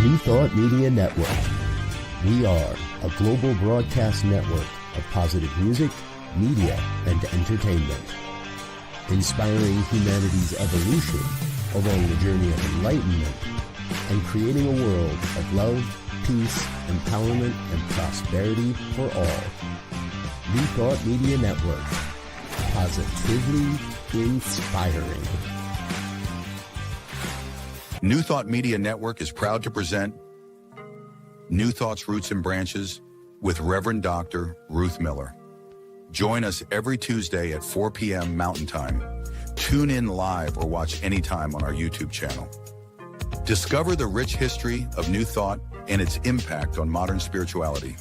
New Thought Media Network. We are a global broadcast network of positive music, media, and entertainment, inspiring humanity's evolution along the journey of enlightenment and creating a world of love, peace, empowerment, and prosperity for all. New Thought Media Network. Positively inspiring. New Thought Media Network is proud to present New Thought's Roots and Branches with Reverend Dr. Ruth Miller. Join us every Tuesday at 4 p.m. Mountain Time. Tune in live or watch anytime on our YouTube channel. Discover the rich history of New Thought and its impact on modern spirituality.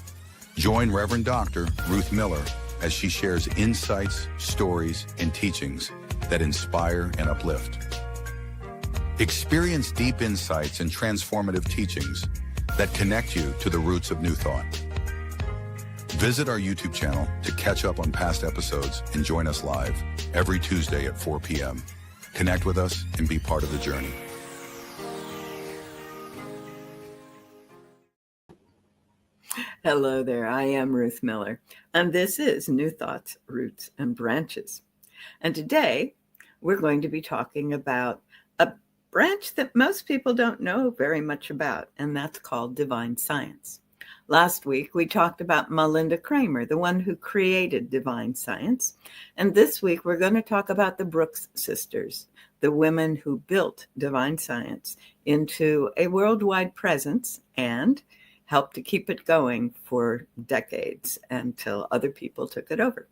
Join Reverend Dr. Ruth Miller as she shares insights, stories, and teachings that inspire and uplift. Experience deep insights and transformative teachings that connect you to the roots of New Thought. Visit our YouTube channel to catch up on past episodes and join us live every Tuesday at 4 p.m. Connect with us and be part of the journey. Hello there, I am Ruth Miller, and this is New Thoughts, Roots, and Branches. And today, we're going to be talking about a branch that most people don't know very much about, and that's called divine science. Last week, we talked about Melinda Kramer, the one who created divine science. And this week, we're going to talk about the Brooks sisters, the women who built divine science into a worldwide presence and helped to keep it going for decades until other people took it over.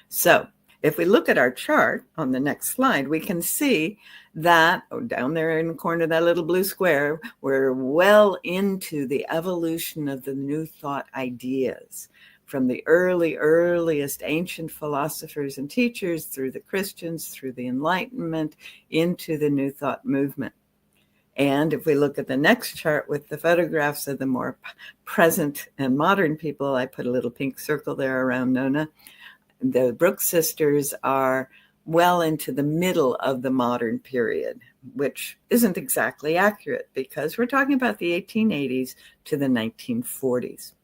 So if we look at our chart on the next slide, we can see that down there in the corner of that little blue square, we're well into the evolution of the New Thought ideas from the earliest ancient philosophers and teachers through the Christians, through the Enlightenment, into the New Thought movement. And if we look at the next chart with the photographs of the more present and modern people, I put a little pink circle there around Nona. The Brooks sisters are well into the middle of the modern period, which isn't exactly accurate because we're talking about the 1880s to the 1940s.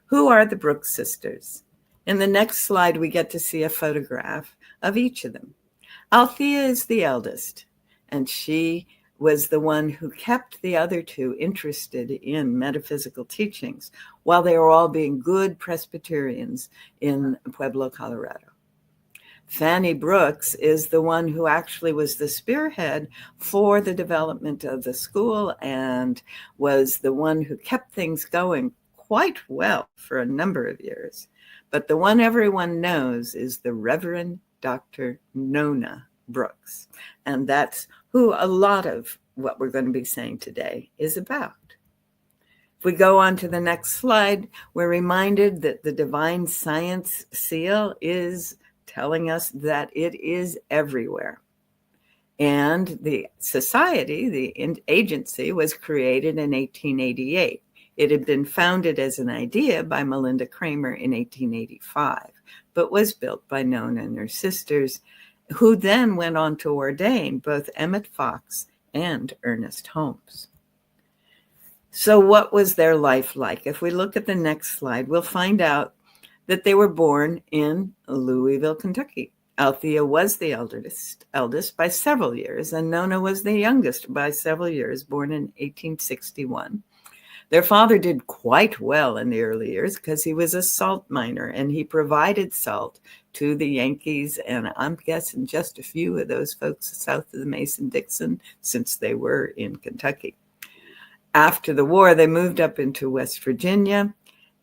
Who are the Brooks sisters? In the next slide, we get to see a photograph of each of them. Althea is the eldest, and she was the one who kept the other two interested in metaphysical teachings while they were all being good Presbyterians in Pueblo, Colorado. Fannie Brooks is the one who actually was the spearhead for the development of the school and was the one who kept things going quite well for a number of years. But the one everyone knows is the Reverend Dr. Nona Brooks, and that's who a lot of what we're going to be saying today is about. If we go on to the next slide, we're reminded that the divine science seal is telling us that it is everywhere. And the society, the agency, was created in 1888. It had been founded as an idea by Melinda Kramer in 1885, but was built by Nona and her sisters, who then went on to ordain both Emmett Fox and Ernest Holmes. So what was their life like? If we look at the next slide, we'll find out that they were born in Louisville, Kentucky. Althea was the eldest by several years, and Nona was the youngest by several years, born in 1861. Their father did quite well in the early years because he was a salt miner and he provided salt to the Yankees, and I'm guessing just a few of those folks south of the Mason-Dixon since they were in Kentucky. After the war, they moved up into West Virginia,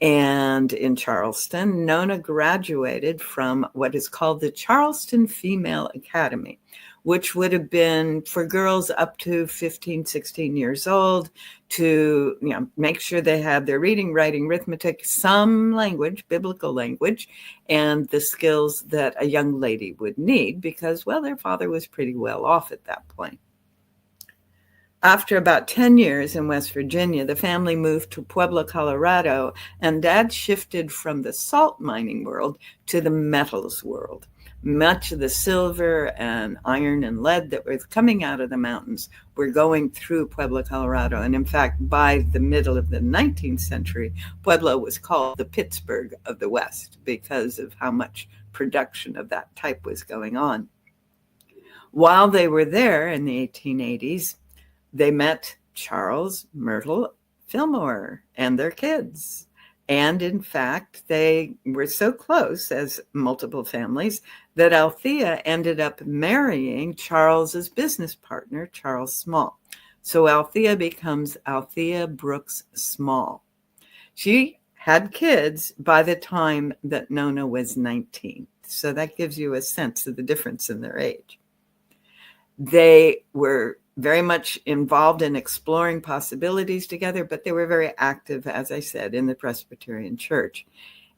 and in Charleston, Nona graduated from what is called the Charleston Female Academy, which would have been for girls up to 15, 16 years old to make sure they had their reading, writing, arithmetic, some language, biblical language, and the skills that a young lady would need because, well, their father was pretty well off at that point. After about 10 years in West Virginia, the family moved to Pueblo, Colorado, and Dad shifted from the salt mining world to the metals world. much of the silver and iron and lead that was coming out of the mountains were going through Pueblo, Colorado. And in fact, by the middle of the 19th century, Pueblo was called the Pittsburgh of the West because of how much production of that type was going on. While they were there in the 1880s, they met Charles Myrtle Fillmore and their kids. And in fact, they were so close as multiple families that Althea ended up marrying Charles's business partner, Charles Small. So Althea becomes Althea Brooks Small. She had kids by the time that Nona was 19. So that gives you a sense of the difference in their age. They were very much involved in exploring possibilities together, but they were very active, as I said, in the Presbyterian Church.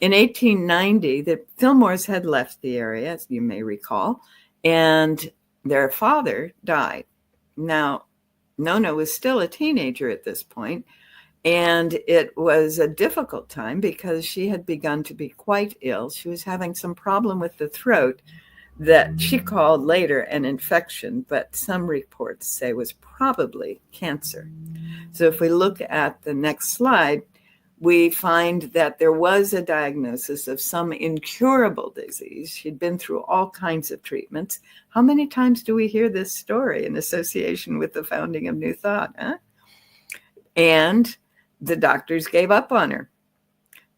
In 1890, the Fillmores had left the area, as you may recall, and their father died. Now, Nona was still a teenager at this point, and it was a difficult time because she had begun to be quite ill. She was having some problem with the throat that she called later an infection, but some reports say was probably cancer. So if we look at the next slide, we find that there was a diagnosis of some incurable disease. She'd been through all kinds of treatments. How many times do we hear this story in association with the founding of New Thought? And the doctors gave up on her.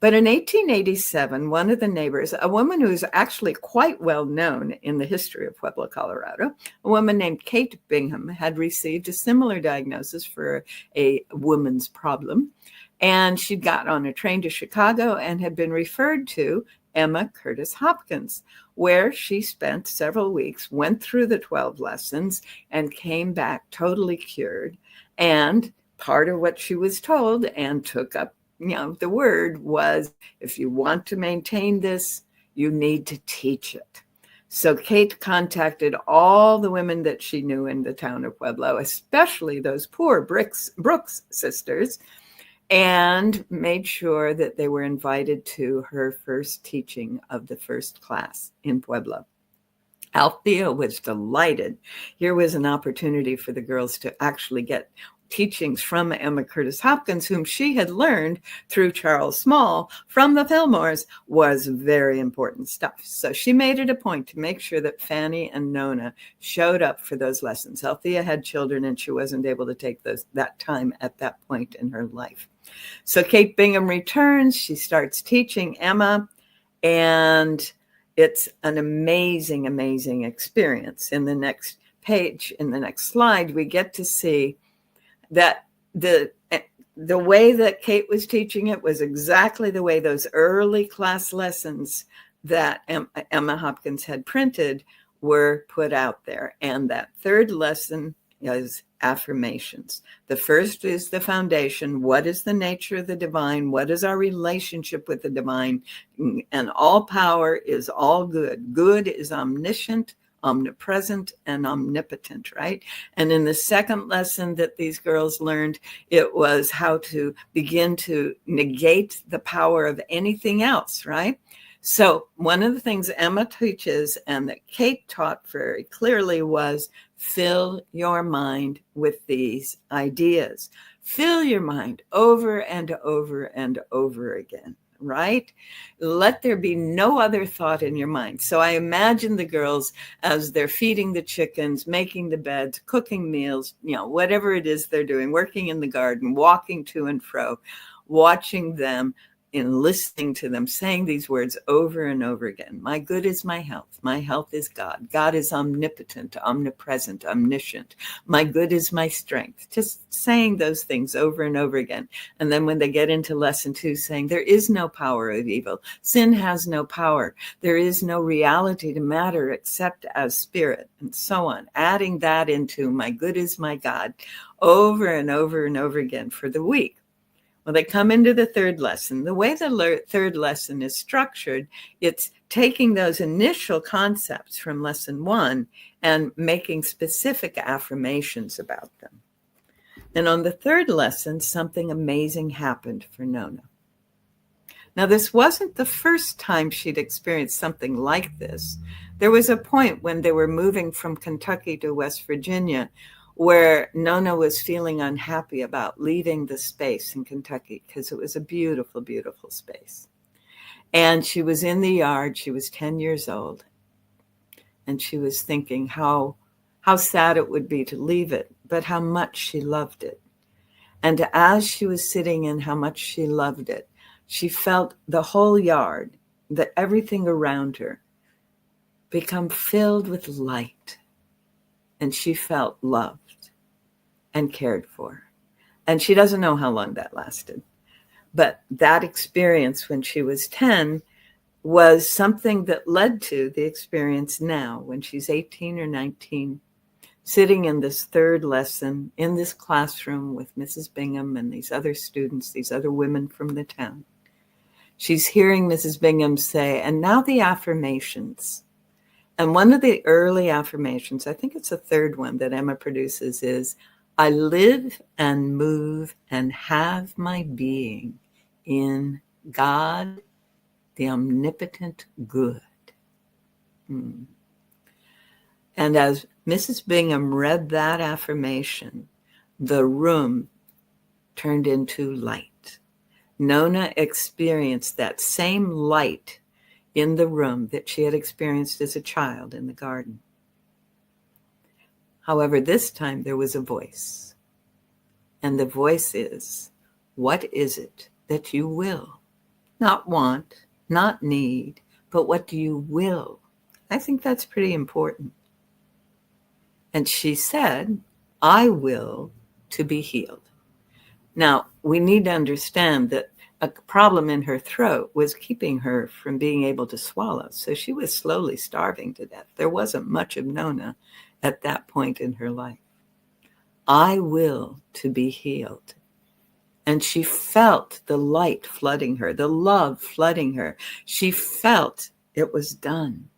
But in 1887, one of the neighbors, a woman who's actually quite well known in the history of Pueblo, Colorado, a woman named Kate Bingham, had received a similar diagnosis for a woman's problem. And she'd got on a train to Chicago and had been referred to Emma Curtis Hopkins, where she spent several weeks, went through the 12 lessons, and came back totally cured. And part of what she was told and took up, the word was, if you want to maintain this, you need to teach it. So Kate contacted all the women that she knew in the town of Pueblo, especially those poor Brooks sisters, and made sure that they were invited to her first teaching of the first class in Pueblo. Althea was delighted. Here was an opportunity for the girls to actually get teachings from Emma Curtis Hopkins, whom she had learned through Charles Small from the Fillmores, was very important stuff. So she made it a point to make sure that Fannie and Nona showed up for those lessons. Althea had children and she wasn't able to take that time at that point in her life. So Kate Bingham returns, she starts teaching Emma, and it's an amazing, amazing experience. In the next page, in the next slide, we get to see that the way that Kate was teaching it was exactly the way those early class lessons that Emma Hopkins had printed were put out there. And that third lesson is affirmations. The first is the foundation. What is the nature of the divine? What is our relationship with the divine? And all power is all good. Good is omniscient, omnipresent, and omnipotent, right? And in the second lesson that these girls learned, it was how to begin to negate the power of anything else, right? So one of the things Emma teaches and that Kate taught very clearly was fill your mind with these ideas. Fill your mind over and over and over again. Right? Let there be no other thought in your mind. So I imagine the girls as they're feeding the chickens, making the beds, cooking meals, whatever it is they're doing, working in the garden, walking to and fro, watching them and listening to them saying these words over and over again. My good is my health. My health is God. God is omnipotent, omnipresent, omniscient. My good is my strength. Just saying those things over and over again. And then when they get into lesson 2, saying there is no power of evil. Sin has no power. There is no reality to matter except as spirit, and so on. Adding that into my good is my God over and over and over again for the week. Well, they come into the third lesson. The way the third lesson is structured, it's taking those initial concepts from lesson 1 and making specific affirmations about them. And on the third lesson, something amazing happened for Nona. Now, this wasn't the first time she'd experienced something like this. There was a point when they were moving from Kentucky to West Virginia where Nona was feeling unhappy about leaving the space in Kentucky because it was a beautiful, beautiful space. And she was in the yard. She was 10 years old. And she was thinking how sad it would be to leave it, but how much she loved it. And as she was sitting in how much she loved it, she felt the whole yard, that everything around her, become filled with light. And she felt loved and cared for. And she doesn't know how long that lasted. But that experience when she was 10 was something that led to the experience now when she's 18 or 19, sitting in this third lesson in this classroom with Mrs. Bingham and these other students, these other women from the town. She's hearing Mrs. Bingham say, and now the affirmations. And one of the early affirmations, I think it's the third one that Emma produces, is, I live and move and have my being in God, the omnipotent good. And as Mrs. Bingham read that affirmation, the room turned into light. Nona experienced that same light in the room that she had experienced as a child in the garden. However, this time there was a voice. And the voice is, what is it that you will? Not want, not need, but what do you will? I think that's pretty important. And she said, I will to be healed. Now, we need to understand that a problem in her throat was keeping her from being able to swallow. So she was slowly starving to death. There wasn't much of Nona at that point in her life. I will to be healed. And she felt the light flooding her, the love flooding her. She felt it was done.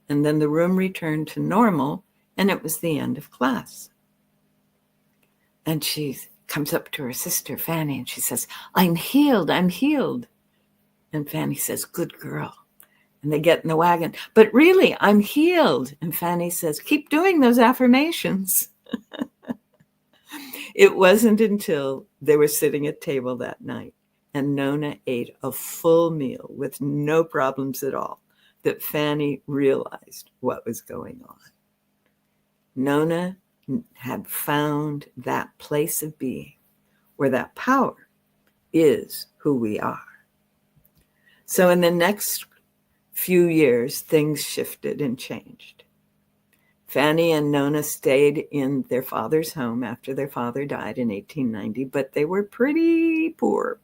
And then the room returned to normal, and it was the end of class. And she comes up to her sister, Fannie, and she says, I'm healed, I'm healed. And Fannie says, good girl. And they get in the wagon, but really, I'm healed. And Fannie says, keep doing those affirmations. It wasn't until they were sitting at table that night and Nona ate a full meal with no problems at all that Fannie realized what was going on. Nona had found that place of being where that power is who we are. So in the next few years, things shifted and changed. Fannie and Nona stayed in their father's home after their father died in 1890, but they were pretty poor.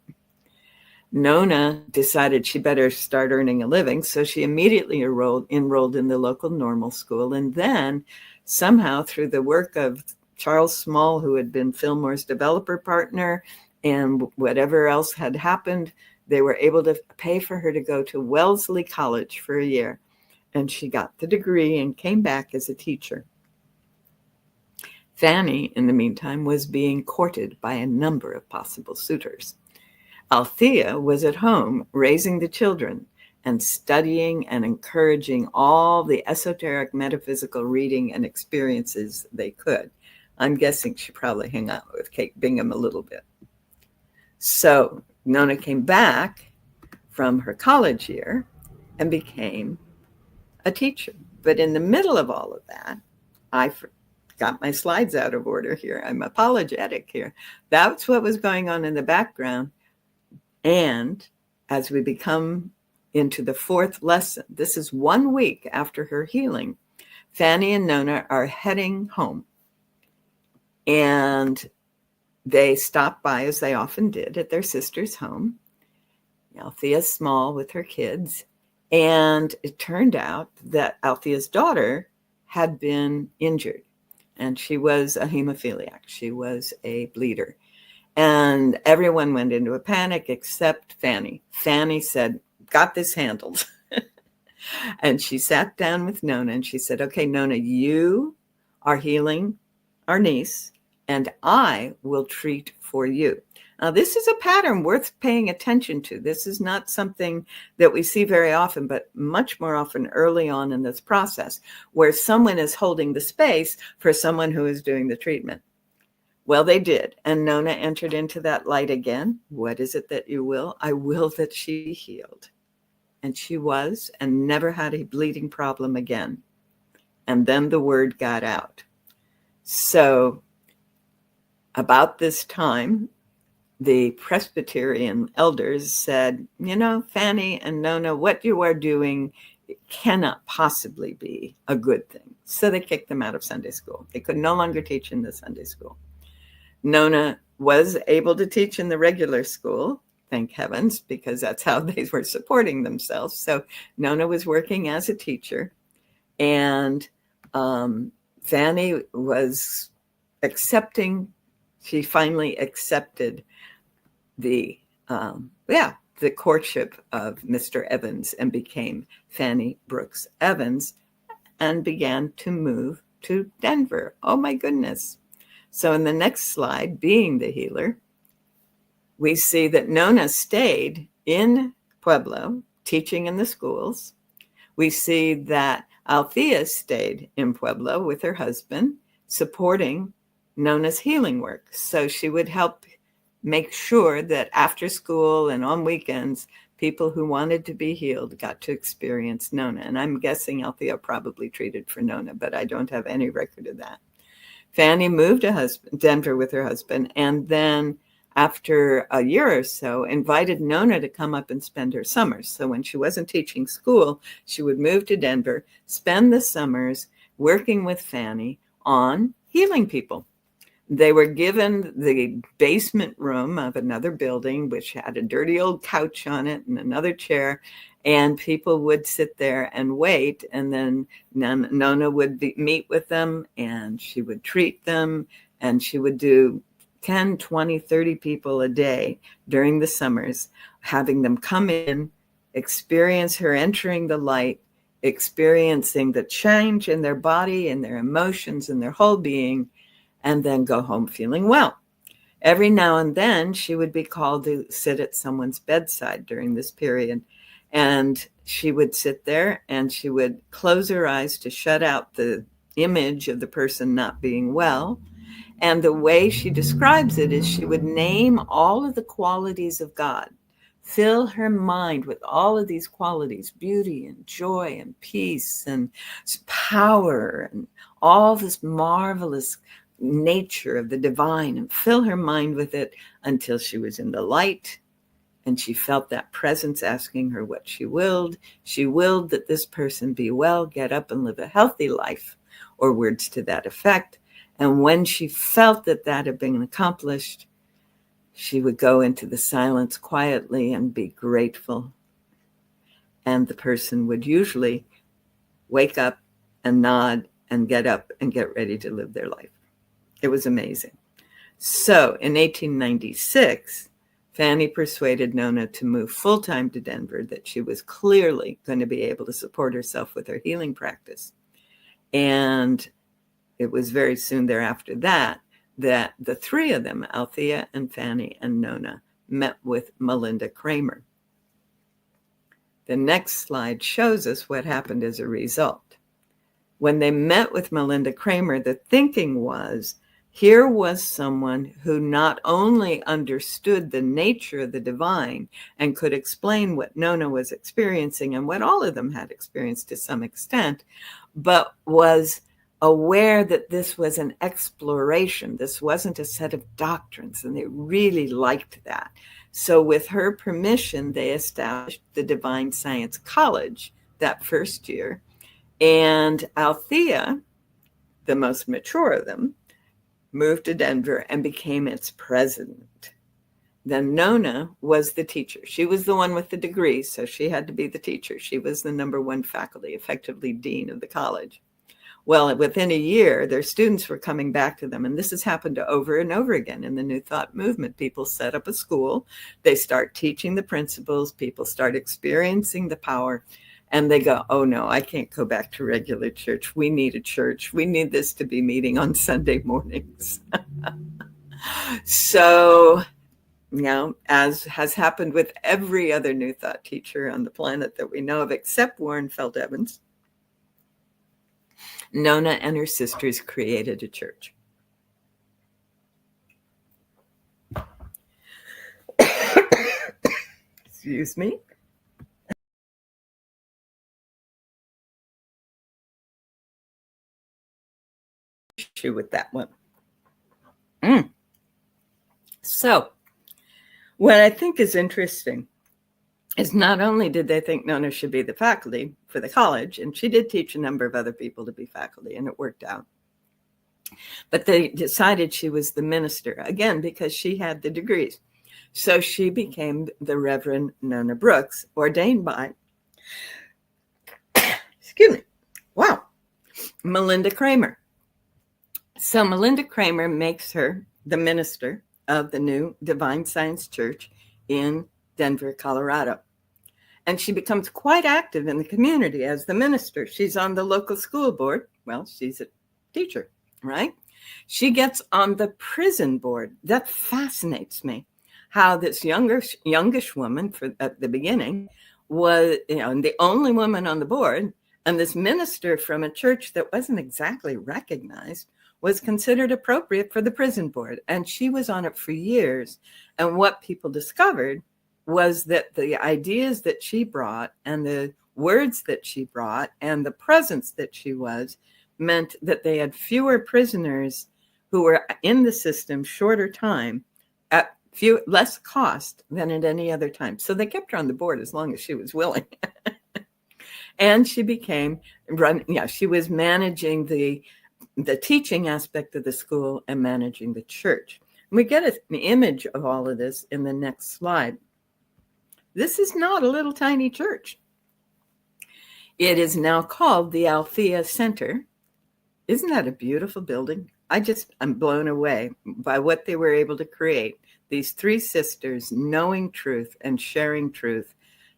Nona decided she better start earning a living, so she immediately enrolled in the local normal school. And then somehow through the work of Charles Small, who had been Fillmore's developer partner, and whatever else had happened, they were able to pay for her to go to Wellesley College for a year. And she got the degree and came back as a teacher. Fannie, in the meantime, was being courted by a number of possible suitors. Althea was at home raising the children and studying and encouraging all the esoteric metaphysical reading and experiences they could. I'm guessing she probably hung out with Kate Bingham a little bit. So Nona came back from her college year and became a teacher. But in the middle of all of that, I got my slides out of order here. I'm apologetic here. That's what was going on in the background. And as we become into the fourth lesson, this is 1 week after her healing, Fannie and Nona are heading home. And they stop by, as they often did, at their sister's home. Althea's small with her kids. And it turned out that Althea's daughter had been injured, and she was a hemophiliac. She was a bleeder. And everyone went into a panic except Fannie. Fannie said, got this handled. And she sat down with Nona and she said, okay, Nona, you are healing our niece, and I will treat for you. Now, this is a pattern worth paying attention to. This is not something that we see very often, but much more often early on in this process, where someone is holding the space for someone who is doing the treatment. Well, they did. And Nona entered into that light again. What is it that you will? I will that she be healed. And she was, and never had a bleeding problem again. And then the word got out. So about this time, the Presbyterian elders said, Fannie and Nona, what you are doing cannot possibly be a good thing. So they kicked them out of Sunday school. They could no longer teach in the Sunday school. Nona was able to teach in the regular school, thank heavens, because that's how they were supporting themselves. So Nona was working as a teacher, and Fannie was accepting. She finally accepted the courtship of Mr. Evans and became Fannie Brooks Evans and began to move to Denver. Oh my goodness. So in the next slide, being the healer, we see that Nona stayed in Pueblo teaching in the schools. We see that Althea stayed in Pueblo with her husband, supporting Nona's healing work. So she would help make sure that after school and on weekends, people who wanted to be healed got to experience Nona. And I'm guessing Althea probably treated for Nona, but I don't have any record of that. Fannie moved to Denver with her husband, and then after a year or so, invited Nona to come up and spend her summers. So when she wasn't teaching school, she would move to Denver, spend the summers working with Fannie on healing people. They were given the basement room of another building, which had a dirty old couch on it and another chair, and people would sit there and wait. And then Nona would meet with them, and she would treat them, and she would do 10, 20, 30 people a day during the summers, having them come in, experience her entering the light, experiencing the change in their body and their emotions and their whole being, and then go home feeling well. Every now and then, she would be called to sit at someone's bedside during this period. And she would sit there and she would close her eyes to shut out the image of the person not being well. And the way she describes it is she would name all of the qualities of God, fill her mind with all of these qualities, beauty and joy and peace and power and all this marvelous nature of the divine, and fill her mind with it until she was in the light and she felt that presence asking her what she willed. She willed that this person be well, get up and live a healthy life, or words to that effect. And when she felt that that had been accomplished, she would go into the silence quietly and be grateful. And the person would usually wake up and nod and get up and get ready to live their life. It was amazing. So in 1896, Fannie persuaded Nona to move full-time to Denver, that she was clearly going to be able to support herself with her healing practice. And it was very soon thereafter that the three of them, Althea and Fannie and Nona, met with Melinda Kramer. The next slide shows us what happened as a result. When they met with Melinda Kramer, the thinking was, here was someone who not only understood the nature of the divine and could explain what Nona was experiencing and what all of them had experienced to some extent, but was aware that this was an exploration. This wasn't a set of doctrines, and they really liked that. So with her permission, they established the Divine Science College that first year. And Althea, the most mature of them, moved to Denver and became its president. Then Nona was the teacher. She was the one with the degree, so she had to be the teacher. She was the number one faculty, effectively dean of the college. Well, within a year, their students were coming back to them, and this has happened over and over again in the New Thought movement. People set up a school, they start teaching the principles, people start experiencing the power, And they go, oh no, I can't go back to regular church. We need a church. We need this to be meeting on Sunday mornings. So, as has happened with every other New Thought teacher on the planet that we know of, except Warren Feld Evans, Nona and her sisters created a church. Excuse me. Issue with that one. So, what I think is interesting is not only did they think Nona should be the faculty for the college, and she did teach a number of other people to be faculty, and it worked out, but they decided she was the minister, again, because she had the degrees. So she became the Reverend Nona Brooks, ordained by, excuse me, wow, Melinda Kramer. So Melinda Kramer makes her the minister of the new Divine Science Church in Denver, Colorado. And she becomes quite active in the community as the minister. She's on the local school board. Well, she's a teacher, right? She gets on the prison board. That fascinates me, how this youngish woman at the beginning was, the only woman on the board, and this minister from a church that wasn't exactly recognized was considered appropriate for the prison board. And she was on it for years. And what people discovered was that the ideas that she brought and the words that she brought and the presence that she was meant that they had fewer prisoners who were in the system shorter time at less cost than at any other time. So they kept her on the board as long as she was willing. And she she was managing the teaching aspect of the school and managing the church. And we get an image of all of this in the next slide. This is not a little tiny church. It is now called the Althea Center. Isn't that a beautiful building? I'm blown away by what they were able to create. These three sisters knowing truth and sharing truth,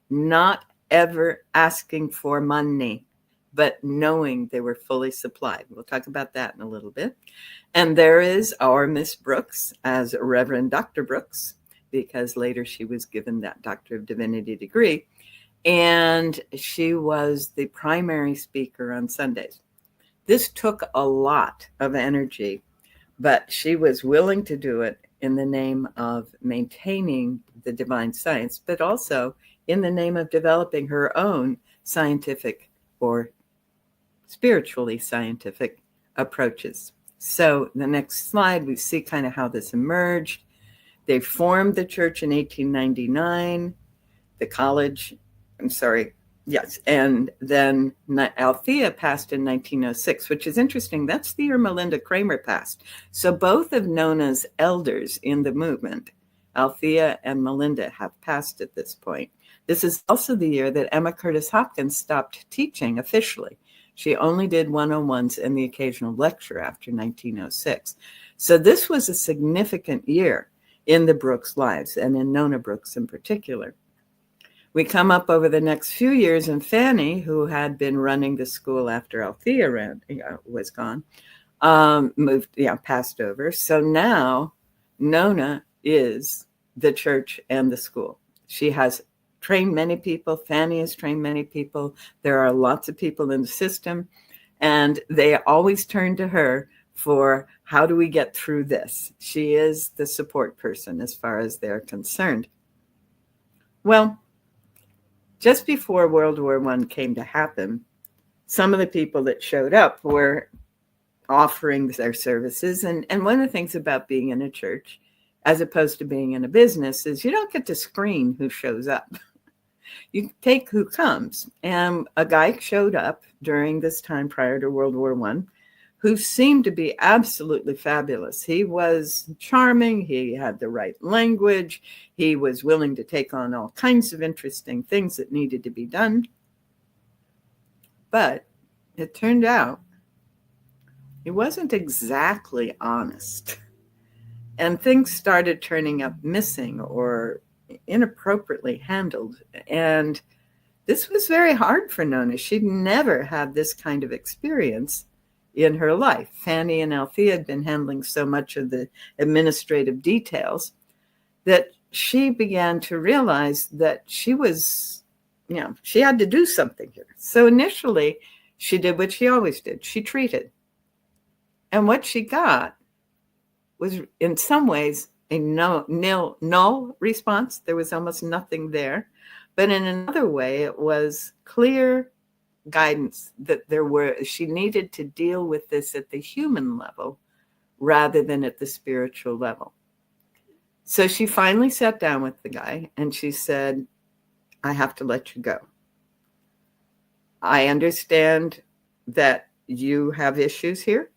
not ever asking for money, but knowing they were fully supplied. We'll talk about that in a little bit. And there is our Miss Brooks as Reverend Dr. Brooks, because later she was given that Doctor of Divinity degree. And she was the primary speaker on Sundays. This took a lot of energy, but she was willing to do it in the name of maintaining the divine science, but also in the name of developing her own scientific or spiritually scientific approaches. So the next slide, we see kind of how this emerged. They formed the church in 1899, the college, and then Althea passed in 1906, which is interesting. That's the year Melinda Kramer passed. So both of Nona's elders in the movement, Althea and Melinda, have passed at this point. This is also the year that Emma Curtis Hopkins stopped teaching officially. She only did 101s and the occasional lecture after 1906. So this was a significant year in the Brooks' lives, and in Nona Brooks in particular. We come up over the next few years, and Fannie, who had been running the school after Althea was gone, passed over. So now Nona is the church and the school. She has trained many people. Fannie has trained many people. There are lots of people in the system, and they always turn to her for how do we get through this? She is the support person as far as they're concerned. Well, just before World War I came to happen, some of the people that showed up were offering their services. And one of the things about being in a church, as opposed to being in a business, is you don't get to screen who shows up. You take who comes. And a guy showed up during this time prior to World War I, who seemed to be absolutely fabulous. He was charming. He had the right language. He was willing to take on all kinds of interesting things that needed to be done. But it turned out he wasn't exactly honest. And things started turning up missing or inappropriately handled. And this was very hard for Nona. She'd never had this kind of experience in her life. Fannie and Althea had been handling so much of the administrative details that she began to realize that she was, she had to do something here. So initially, she did what she always did. She treated. And what she got was, in some ways, a null response. There was almost nothing there. But in another way, it was clear guidance that she needed to deal with this at the human level rather than at the spiritual level. So she finally sat down with the guy and she said, I have to let you go. I understand that you have issues here,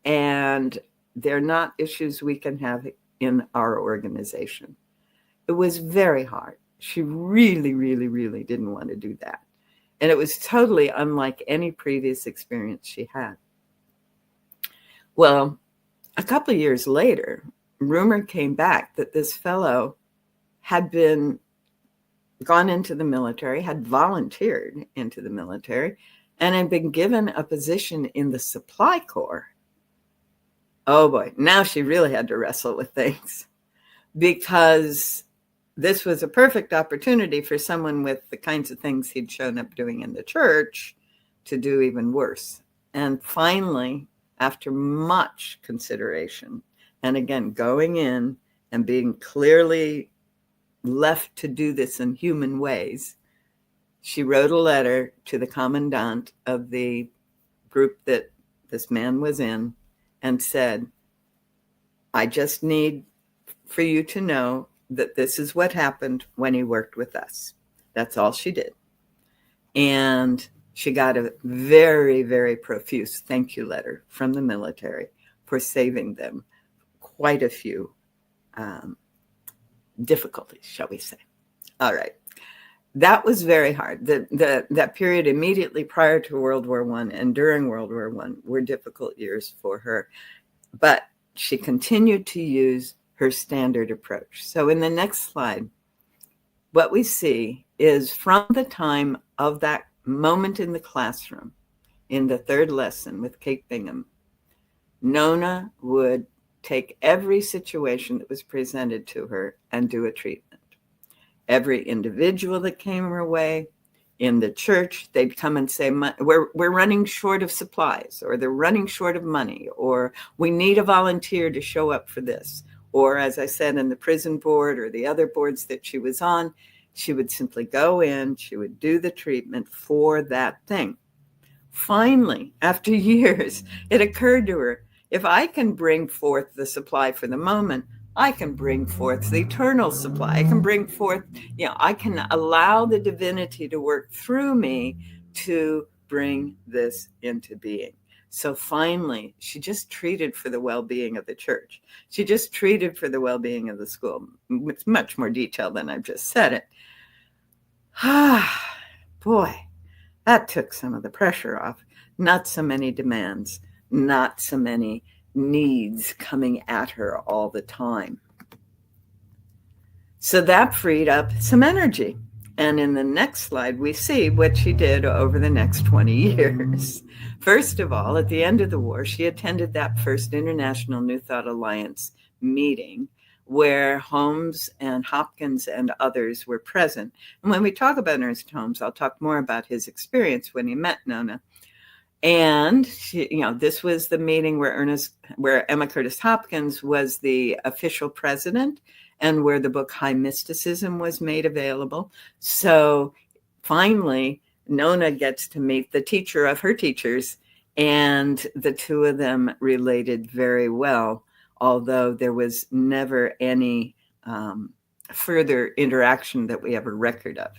and they're not issues we can have in our organization. It was very hard. She really, really, really didn't want to do that. And it was totally unlike any previous experience she had. Well, a couple of years later, rumor came back that this fellow had gone into the military, had volunteered into the military, and had been given a position in the supply corps. Oh boy, now she really had to wrestle with things, because this was a perfect opportunity for someone with the kinds of things he'd shown up doing in the church to do even worse. And finally, after much consideration, and again, going in and being clearly left to do this in human ways, she wrote a letter to the commandant of the group that this man was in and said, I just need for you to know that this is what happened when he worked with us. That's all she did. And she got a very, very profuse thank you letter from the military for saving them quite a few difficulties, shall we say. All right. That was very hard. That period immediately prior to World War I and during World War I were difficult years for her. But she continued to use her standard approach. So in the next slide, what we see is from the time of that moment in the classroom, in the third lesson with Kate Bingham, Nona would take every situation that was presented to her and do a treatment. Every individual that came her way, in the church, they'd come and say, we're running short of supplies, or they're running short of money, or we need a volunteer to show up for this. Or as I said, in the prison board or the other boards that she was on, she would simply go in, she would do the treatment for that thing. Finally, after years, it occurred to her, if I can bring forth the supply for the moment, I can bring forth the eternal supply. I can bring forth, I can allow the divinity to work through me to bring this into being. So finally, she just treated for the well-being of the church. She just treated for the well-being of the school with much more detail than I've just said it. Boy, that took some of the pressure off. Not so many demands, not so many needs coming at her all the time. So that freed up some energy. And in the next slide, we see what she did over the next 20 years. First of all, at the end of the war, she attended that first International New Thought Alliance meeting where Holmes and Hopkins and others were present. And when we talk about Ernest Holmes, I'll talk more about his experience when he met Nona. And this was the meeting where Emma Curtis Hopkins was the official president, and where the book High Mysticism was made available. So finally, Nona gets to meet the teacher of her teachers, and the two of them related very well, although there was never any further interaction that we have a record of.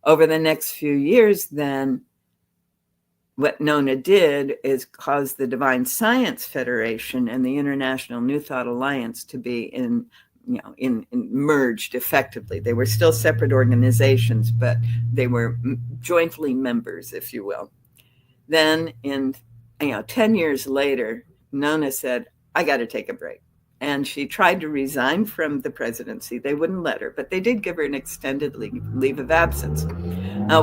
Over the next few years, then, what Nona did is cause the Divine Science Federation and the International New Thought Alliance to be merged effectively. They were still separate organizations, but they were jointly members, if you will. Then 10 years later, Nona said, I got to take a break. and she tried to resign from the presidency. They wouldn't let her, but they did give her an extended leave of absence.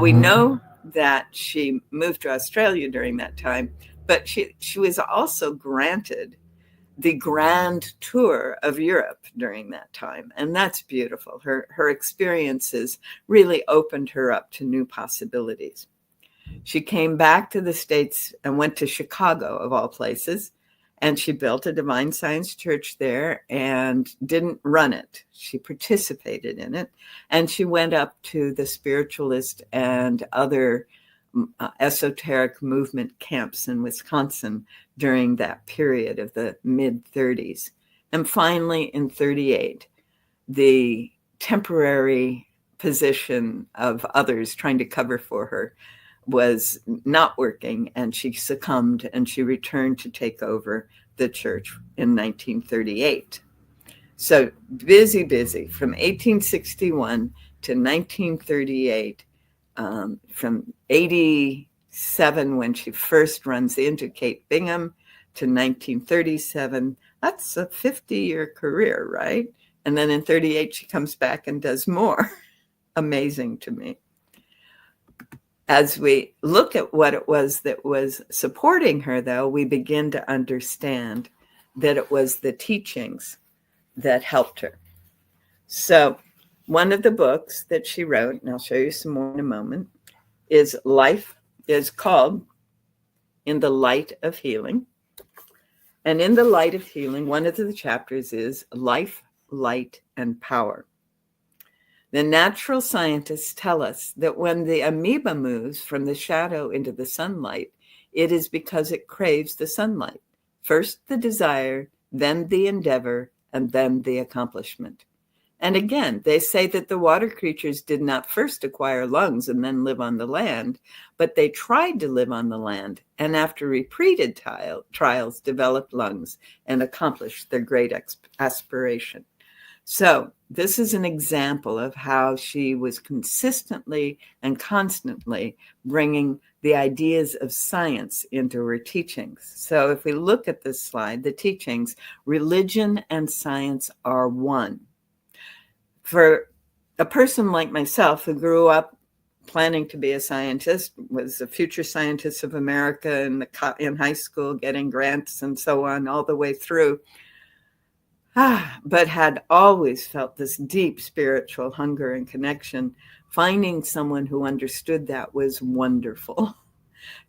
We know that she moved to Australia during that time, but she was also granted the grand tour of Europe during that time. And that's beautiful. Her experiences really opened her up to new possibilities. She came back to the States and went to Chicago, of all places, and she built a Divine Science church there and didn't run it. She participated in it. And she went up to the spiritualist and other esoteric movement camps in Wisconsin during that period of the mid-30s. And finally, in 38, the temporary position of others trying to cover for her was not working, and she succumbed, and she returned to take over the church in 1938. So busy from 1861 to 1938, from 87 when she first runs into Kate Bingham to 1937. That's a 50-year career, right? And then in 38, she comes back and does more. Amazing to me. As we look at what it was that was supporting her, though, we begin to understand that it was the teachings that helped her. So one of the books that she wrote, and I'll show you some more in a moment, is called In the Light of Healing. And in the Light of Healing, one of the chapters is Life, Light, and Power. The natural scientists tell us that when the amoeba moves from the shadow into the sunlight, it is because it craves the sunlight. First the desire, then the endeavor, and then the accomplishment. And again, they say that the water creatures did not first acquire lungs and then live on the land, but they tried to live on the land, and after repeated trials developed lungs and accomplished their great aspiration. So this is an example of how she was consistently and constantly bringing the ideas of science into her teachings. So if we look at this slide, the teachings, religion and science are one. For a person like myself who grew up planning to be a scientist, was a future scientist of America in high school, getting grants and so on all the way through, but had always felt this deep spiritual hunger and connection. Finding someone who understood that was wonderful.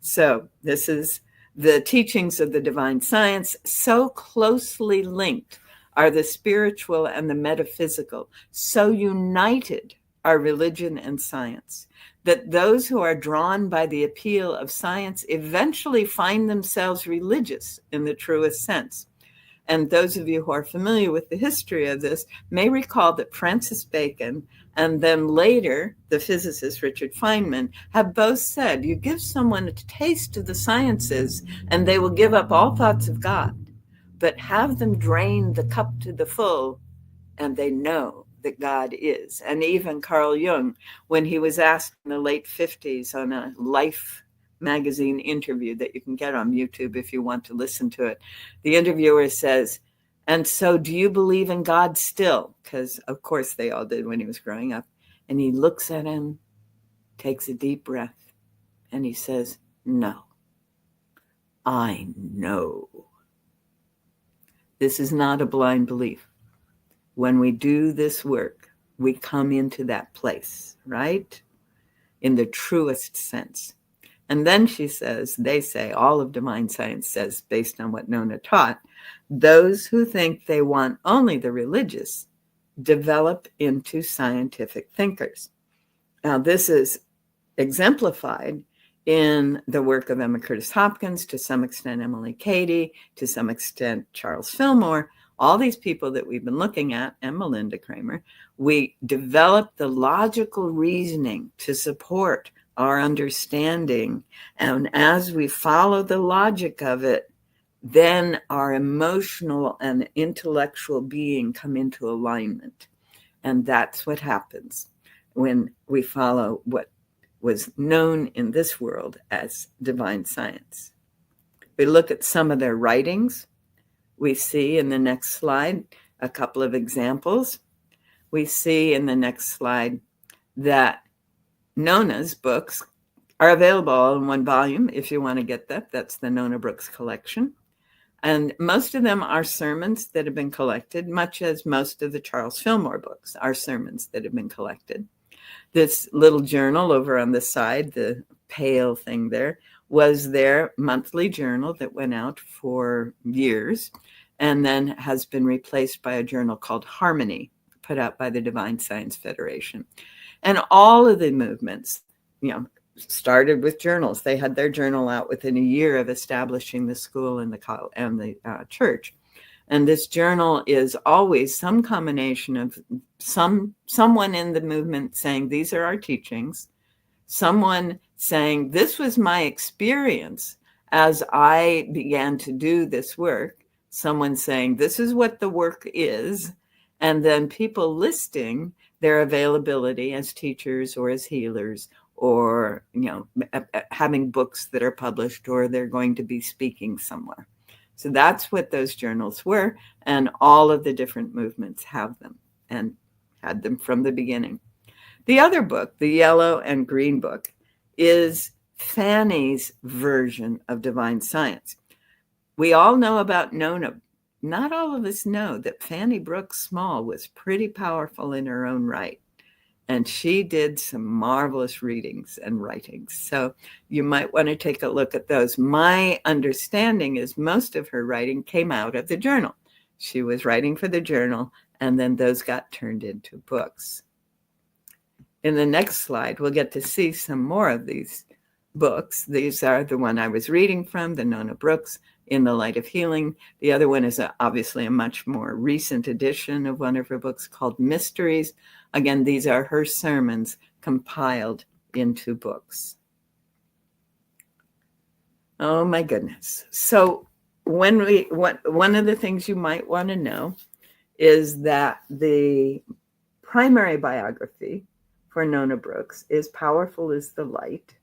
So this is the teachings of the divine science. So closely linked are the spiritual and the metaphysical. So united are religion and science, that those who are drawn by the appeal of science eventually find themselves religious in the truest sense. And those of you who are familiar with the history of this may recall that Francis Bacon and then later the physicist Richard Feynman have both said, you give someone a taste of the sciences and they will give up all thoughts of God, but have them drain the cup to the full and they know that God is. And even Carl Jung, when he was asked in the late 50s on a Life magazine interview that you can get on YouTube if you want to listen to it, the interviewer says, and so do you believe in God still? Because of course they all did when he was growing up. And he looks at him, takes a deep breath, and he says, no, I know. This is not a blind belief. When we do this work, we come into that place, right? In the truest sense. And then she says, they say, all of divine science says, based on what Nona taught, those who think they want only the religious develop into scientific thinkers. Now, this is exemplified in the work of Emma Curtis Hopkins, to some extent Emily Cady, to some extent Charles Fillmore, all these people that we've been looking at, and Melinda Kramer. We develop the logical reasoning to support our understanding. And as we follow the logic of it, then our emotional and intellectual being come into alignment. And that's what happens when we follow what was known in this world as divine science. We look at some of their writings. We see in the next slide a couple of examples. We see in the next slide that Nona's books are available all in one volume if you want to get that. That's the Nona Brooks collection. And most of them are sermons that have been collected, much as most of the Charles Fillmore books are sermons that have been collected. This little journal over on the side, the pale thing there, was their monthly journal that went out for years and then has been replaced by a journal called Harmony, put out by the Divine Science Federation. And all of the movements, started with journals. They had their journal out within a year of establishing the school and the church. And this journal is always some combination of someone in the movement saying, these are our teachings, someone saying, this was my experience as I began to do this work, someone saying, this is what the work is, and then people listing their availability as teachers or as healers, or having books that are published, or they're going to be speaking somewhere. So that's what those journals were, and all of the different movements have them and had them from the beginning. The other book, the yellow and green book, is Fannie's version of divine science. We all know about Nona. Not all of us know that Fannie Brooks Small was pretty powerful in her own right. And she did some marvelous readings and writings. So you might want to take a look at those. My understanding is most of her writing came out of the journal. She was writing for the journal, and then those got turned into books. In the next slide, we'll get to see some more of these books. These are the one I was reading from, the Nona Brooks, In the Light of Healing. The other one is obviously a much more recent edition of one of her books called Mysteries. Again, these are her sermons compiled into books. Oh my goodness. So one of the things you might want to know is that the primary biography for Nona Brooks is Powerful is the Light.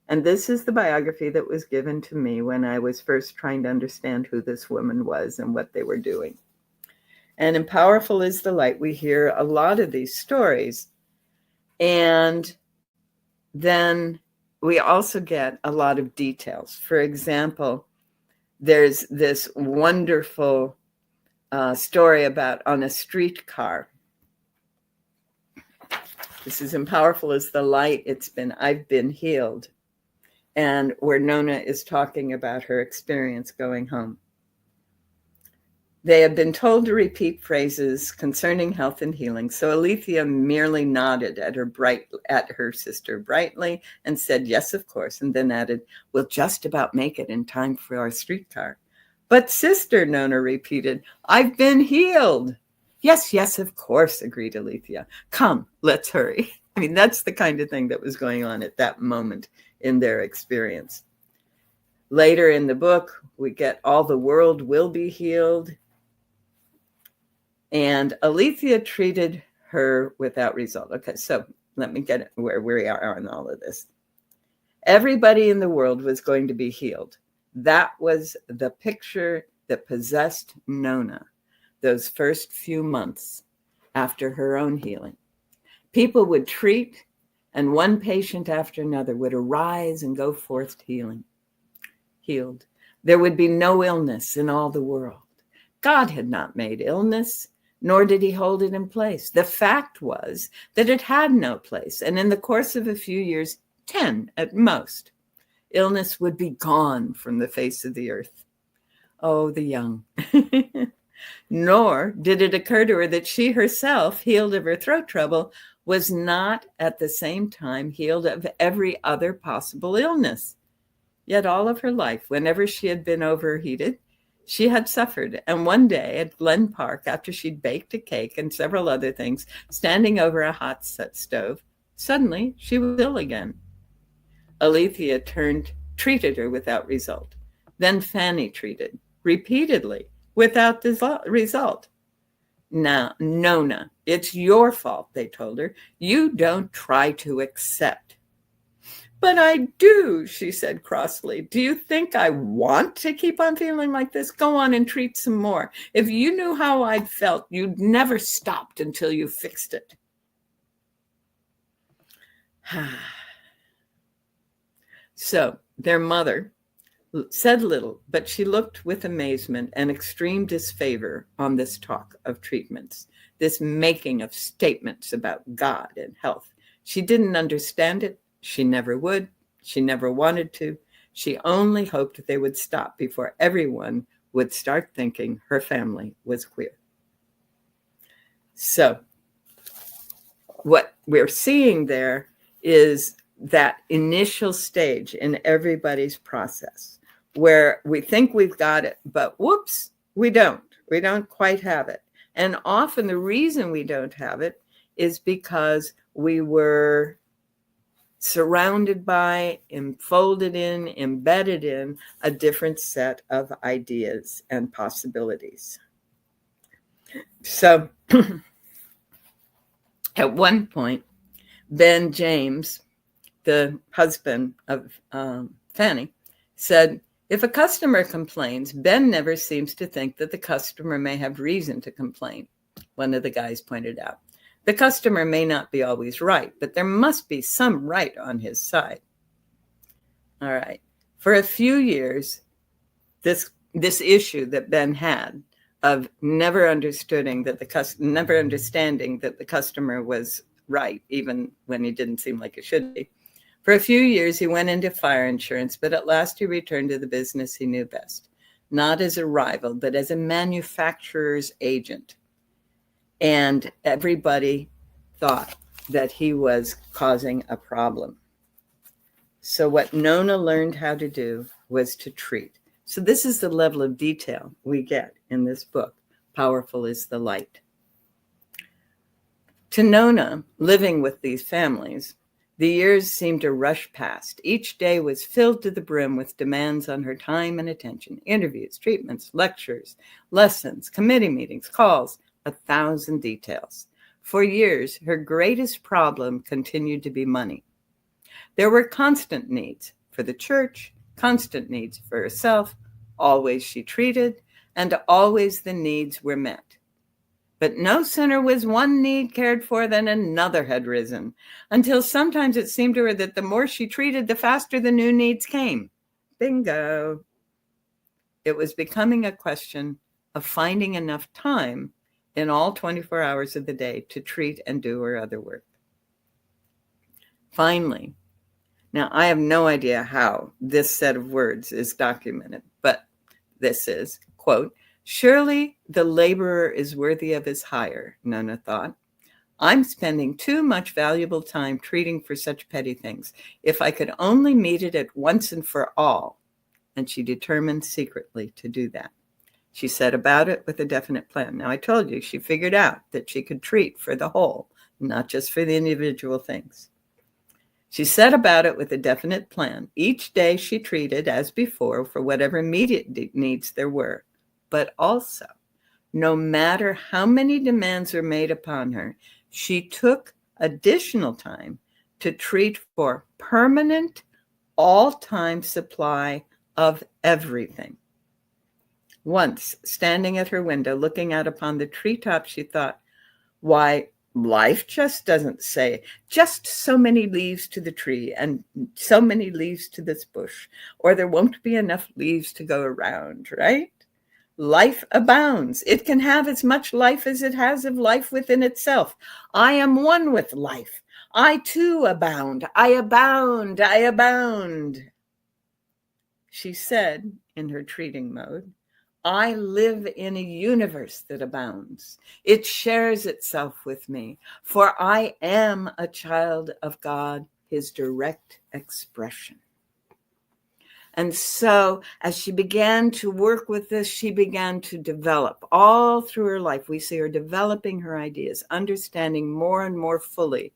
And this is the biography that was given to me when I was first trying to understand who this woman was and what they were doing. And in Powerful is the Light, we hear a lot of these stories. And then we also get a lot of details. For example, there's this wonderful story about on a streetcar. This is in Powerful is the Light. I've been healed. And where Nona is talking about her experience going home. They have been told to repeat phrases concerning health and healing, so Althea merely nodded at her sister brightly and said, yes, of course, and then added, we'll just about make it in time for our streetcar. But sister, Nona repeated, I've been healed. Yes, yes, of course, agreed Althea. Come, let's hurry. I mean, that's the kind of thing that was going on at that moment in their experience. Later in the book, we get all the world will be healed. And Althea treated her without result. Okay, so let me get where we are on all of this. Everybody in the world was going to be healed. That was the picture that possessed Nona those first few months after her own healing. People would treat, and one patient after another would arise and go forth healed. There would be no illness in all the world. God had not made illness, nor did he hold it in place. The fact was that it had no place, and in the course of a few years, 10 at most, illness would be gone from the face of the earth. Oh, the young. Nor did it occur to her that she herself, healed of her throat trouble, was not at the same time healed of every other possible illness. Yet all of her life, whenever she had been overheated, she had suffered. And one day at Glen Park, after she'd baked a cake and several other things, standing over a hot stove, suddenly she was ill again. Althea treated her without result. Then Fannie treated, repeatedly, without result. Now, Nona, it's your fault, they told her. You don't try to accept. But I do, she said crossly. Do you think I want to keep on feeling like this? Go on and treat some more. If you knew how I'd felt, you'd never stopped until you fixed it. So their mother said little, but she looked with amazement and extreme disfavor on this talk of treatments, this making of statements about God and health. She didn't understand it. She never would. She never wanted to. She only hoped they would stop before everyone would start thinking her family was queer. So what we're seeing there is that initial stage in everybody's process where we think we've got it, but whoops, we don't. We don't quite have it. And often the reason we don't have it is because we were surrounded by, enfolded in, embedded in a different set of ideas and possibilities. So at one point, Ben James, the husband of Fannie, said, if a customer complains, Ben never seems to think that the customer may have reason to complain. One of the guys pointed out, the customer may not be always right, but there must be some right on his side. All right. For a few years, this issue that Ben had of never understanding that the customer was right, even when he didn't seem like it should be. For a few years, he went into fire insurance, but at last he returned to the business he knew best, not as a rival, but as a manufacturer's agent. And everybody thought that he was causing a problem. So what Nona learned how to do was to treat. So this is the level of detail we get in this book, Powerful is the Light. To Nona, living with these families, the years seemed to rush past. Each day was filled to the brim with demands on her time and attention, interviews, treatments, lectures, lessons, committee meetings, calls, 1,000 details. For years, her greatest problem continued to be money. There were constant needs for the church, constant needs for herself, always she treated, and always the needs were met. But no sooner was one need cared for than another had risen, until sometimes it seemed to her that the more she treated, the faster the new needs came. Bingo. It was becoming a question of finding enough time in all 24 hours of the day to treat and do her other work. Finally, now I have no idea how this set of words is documented, but this is, quote, surely the laborer is worthy of his hire, Nona thought. I'm spending too much valuable time treating for such petty things. If I could only meet it at once and for all. And she determined secretly to do that. She set about it with a definite plan. Now, I told you she figured out that she could treat for the whole, not just for the individual things. She set about it with a definite plan. Each day she treated as before for whatever immediate needs there were. But also, no matter how many demands were made upon her, she took additional time to treat for permanent, all-time supply of everything. Once, standing at her window, looking out upon the treetops, she thought, why, life just doesn't say just so many leaves to the tree and so many leaves to this bush, or there won't be enough leaves to go around, right? Life abounds. It can have as much life as it has of life within itself. I am one with life. I too abound. I abound. I abound. She said in her treating mode, I live in a universe that abounds. It shares itself with me, for I am a child of God, his direct expression. And so as she began to work with this, she began to develop all through her life. We see her developing her ideas, understanding more and more fully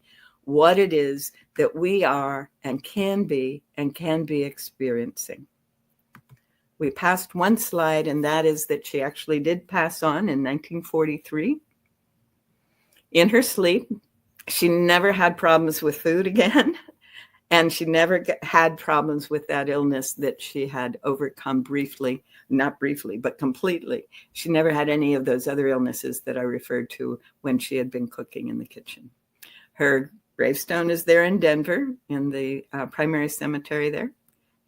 what it is that we are and can be experiencing. We passed one slide, and that is that she actually did pass on in 1943. In her sleep, she never had problems with food again. And she never had problems with that illness that she had overcome briefly, not briefly, but completely. She never had any of those other illnesses that I referred to when she had been cooking in the kitchen. Her gravestone is there in Denver, in the primary cemetery there.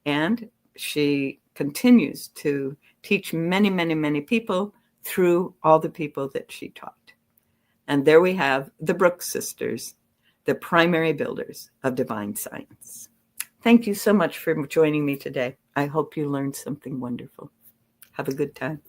And she continues to teach many, many, many people through all the people that she taught. And there we have the Brooks sisters, the primary builders of divine science. Thank you so much for joining me today. I hope you learned something wonderful. Have a good time.